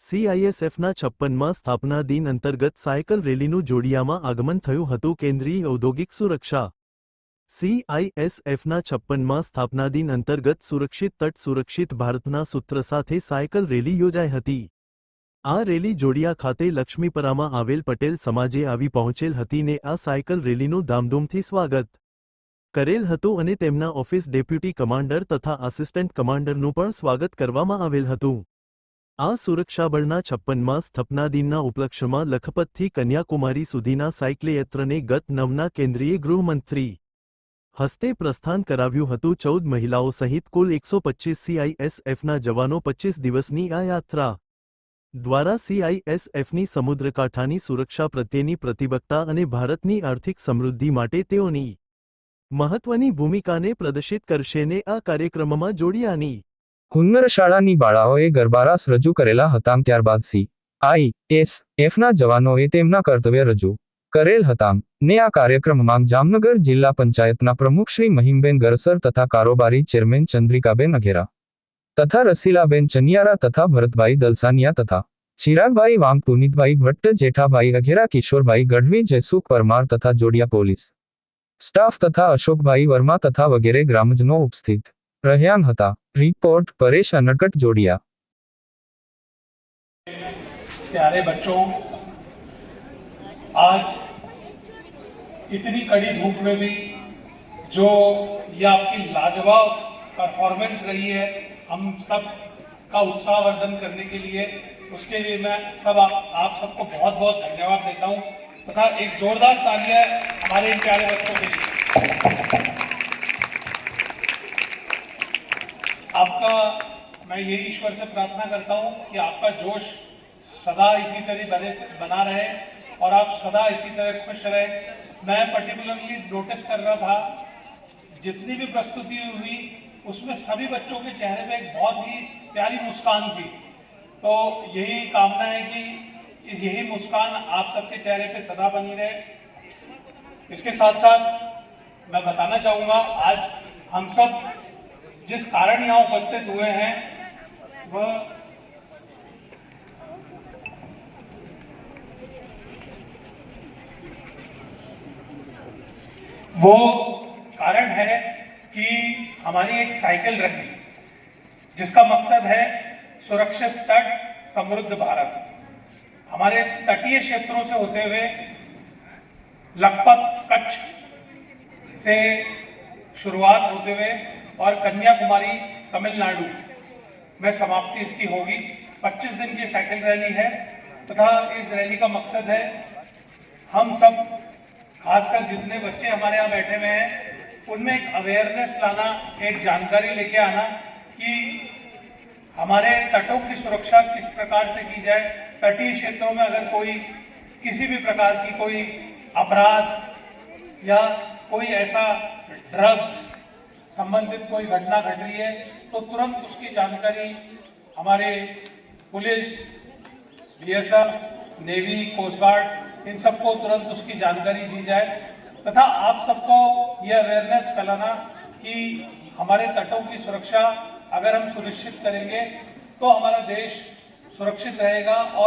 સીઆઈએસએફના 56મા સ્થાપના દિન અંતર્ગત સાયકલ રેલીનું જોડિયામાં આગમન થયું હતું. કેન્દ્રીય ઔદ્યોગિક સુરક્ષા સીઆઈએસએફના 56મા સ્થાપના દિન અંતર્ગત સુરક્ષિત તટ સુરક્ષિત ભારતના સૂત્ર સાથે સાયકલ રેલી યોજાઈ હતી. આ રેલી જોડિયા ખાતે લક્ષ્મીપરામાં આવેલ પટેલ સમાજે આવી પહોંચેલ હતી ને આ સાયકલ રેલીનું ધામધૂમથી સ્વાગત કરેલ હતું અને તેમના ઓફિસ ડેપ્યુટી કમાન્ડર તથા આસિસ્ટન્ટ કમાન્ડરનું પણ સ્વાગત કરવામાં આવેલ હતું. આ સુરક્ષાબળના 56મા સ્થાપના દિનના ઉપલક્ષ્યમાં લખપતથી કન્યાકુમારી સુધીના સાયકલયાત્રાને ગત 9ના કેન્દ્રીય ગૃહમંત્રી હસ્તે પ્રસ્થાન કરાવ્યું હતું. 14 મહિલાઓ સહિત કુલ 125 સીઆઈએસએફના જવાનો 25 દિવસની આ યાત્રા દ્વારા સીઆઈએસએફની સમુદ્રકાંઠાની સુરક્ષા પ્રત્યેની પ્રતિબદ્ધતા અને ભારતની આર્થિક સમૃદ્ધિ માટે તેઓની મહત્વની ભૂમિકાને પ્રદર્શિત કરશે ને આ કાર્યક્રમમાં જોડિયાની હુન્નર શાળાની બાળાઓએ ગરબારાસ રજૂ કરેલા હતા. ત્યારબાદ સીઆઈએસએફના જવાનોએ તેમના કર્તવ્ય રજૂ કરેલ હતા ને આ કાર્યક્રમમાં જામનગર જિલ્લા પંચાયતના પ્રમુખ શ્રી મહિમબેન ગરસર તથા કારોબારી ચેરમેન ચંદ્રિકાબેન અઘેરા તથા રસીલાબેન ચનિયારા તથા ભરતભાઈ દલસાનિયા તથા ચિરાગભાઈ વાંગ, પુનિતભાઈ ભટ્ટ, જેઠાભાઈ અઘેરા, કિશોરભાઈ ગઢવી, જયસુખ પરમાર તથા જોડિયા પોલીસ સ્ટાફ તથા અશોકભાઈ વર્મા તથા વગેરે ગ્રામજનો ઉપસ્થિત રહ્યા હતા. रिपोर्ट परेश अनकट जोड़िया। प्यारे बच्चों, आज इतनी कड़ी धूप में भी जो ये आपकी लाजवाब परफॉर्मेंस रही है, हम सब का उत्साहवर्धन करने के लिए, उसके लिए मैं आप सबको बहुत बहुत धन्यवाद देता हूँ तथा एक जोरदार तालियां हमारे इन प्यारे बच्चों के लिए। आपका मैं यही ईश्वर से प्रार्थना करता हूँ कि आपका जोश सदा इसी तरह बना रहे और आप सदा इसी तरह खुश रहे। मैं पर्टिकुलरली नोटिस कर रहा था, जितनी भी प्रस्तुति हुई उसमें सभी बच्चों के चेहरे पे एक बहुत ही प्यारी मुस्कान थी। तो यही कामना है कि यही मुस्कान आप सबके चेहरे पे सदा बनी रहे। इसके साथ साथ मैं बताना चाहूँगा, आज हम सब जिस कारण यहाँ उपस्थित हुए हैं वो कारण है कि हमारी एक साइकिल रैली जिसका मकसद है सुरक्षित तट समृद्ध भारत। हमारे तटीय क्षेत्रों से होते हुए लखपत कच्छ से शुरुआत होते हुए और कन्याकुमारी तमिलनाडु में समाप्ति इसकी होगी। 25 दिन की साइकिल रैली है तथा इस रैली का मकसद है हम सब, खासकर जितने बच्चे हमारे यहाँ बैठे हुए हैं, उनमें एक अवेयरनेस लाना, एक जानकारी लेके आना कि हमारे तटों की सुरक्षा किस प्रकार से की जाए। तटीय क्षेत्रों में अगर कोई किसी भी प्रकार की कोई अपराध या कोई ऐसा ड्रग्स संबंधित कोई घटना घट रही है तो तुरंत उसकी जानकारी हमारे police, BSF, navy, coast guard, इन सबको तुरंत उसकी जानकारी दी जाए तथा आप सबको यह अवेयरनेस फैलाना कि हमारे तटों की सुरक्षा अगर हम सुनिश्चित करेंगे तो हमारा देश सुरक्षित रहेगा। और